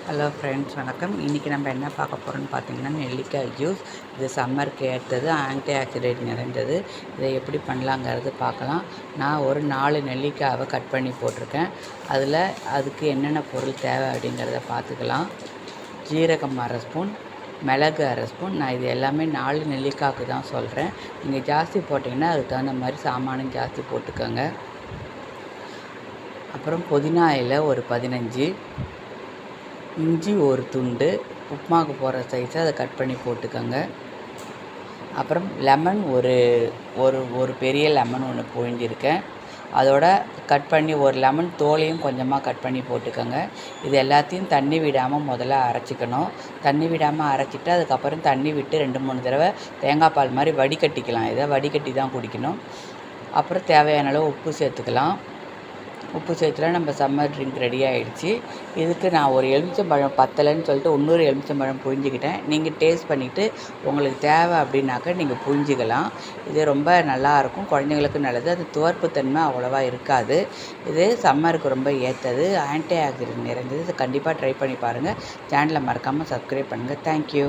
Hello friends, வணக்கம். இன்றைக்கி நம்ம என்ன பார்க்க போகிறோம்னு பார்த்தீங்கன்னா, நெல்லிக்காய் ஜூஸ். இது சம்மருக்கு ஏற்றது, ஆன்டி ஆக்சிடென்ட் நிறைந்தது. இதை எப்படி பண்ணலாங்கிறது பார்க்கலாம். நான் ஒரு 4 நெல்லிக்காவை கட் பண்ணி போட்டிருக்கேன். அதுக்கு என்னென்ன பொருள் தேவை அப்படிங்கிறத பார்த்துக்கலாம். ஜீரகம் 1/2 ஸ்பூன், மிளகு 1/2 ஸ்பூன். நான் இது எல்லாமே 4 நெல்லிக்காய்க்கு தான் சொல்கிறேன். நீங்கள் ஜாஸ்தி போட்டிங்கன்னா அதுக்கு தகுந்த மாதிரி சாமானும் ஜாஸ்தி போட்டுக்கோங்க. அப்புறம் புதினா இலை ஒரு 15, இஞ்சி ஒரு துண்டு, உப்புமாவுக்கு போடுற சைஸை அதை கட் பண்ணி போட்டுக்கோங்க. அப்புறம் லெமன் ஒரு ஒரு ஒரு பெரிய லெமன் ஒன்று புழிஞ்சிருக்கேன். அதோட கட் பண்ணி ஒரு லெமன் தோலையும் கொஞ்சமாக கட் பண்ணி போட்டுக்கோங்க. இது எல்லாத்தையும் தண்ணி விடாமல் முதல்ல அரைச்சிக்கணும். தண்ணி விடாமல் அரைச்சிட்டு அதுக்கப்புறம் தண்ணி விட்டு 2-3 தடவை தேங்காய் பால் மாதிரி வடிகட்டிக்கலாம். இதை வடிகட்டி தான் குடிக்கணும். அப்புறம் தேவையான அளவு உப்பு சேர்த்துக்கலாம். உப்பு சேர்த்துல நம்ம சம்மர் ட்ரிங்க் ரெடி ஆகிடுச்சு. இதுக்கு நான் ஒரு எலுமிச்சம்பழம் பத்தலைன்னு சொல்லிட்டு இன்னொரு எலுமிச்சம்பழம் புழிஞ்சிக்கிட்டேன். நீங்கள் டேஸ்ட் பண்ணிவிட்டு உங்களுக்கு தேவை அப்படின்னாக்க நீங்கள் புழிஞ்சிக்கலாம். இது ரொம்ப நல்லாயிருக்கும், குழந்தைங்களுக்கு நல்லது. அது துவர்ப்புத்தன்மை அவ்வளோவா இருக்காது. இது சம்மருக்கு ரொம்ப ஏற்றது, ஆன்டி ஆக்சிடென்ட் நிறைந்தது. இது கண்டிப்பாக ட்ரை பண்ணி பாருங்கள். சேனலை மறக்காமல் சப்ஸ்கிரைப் பண்ணுங்கள். தேங்க்யூ.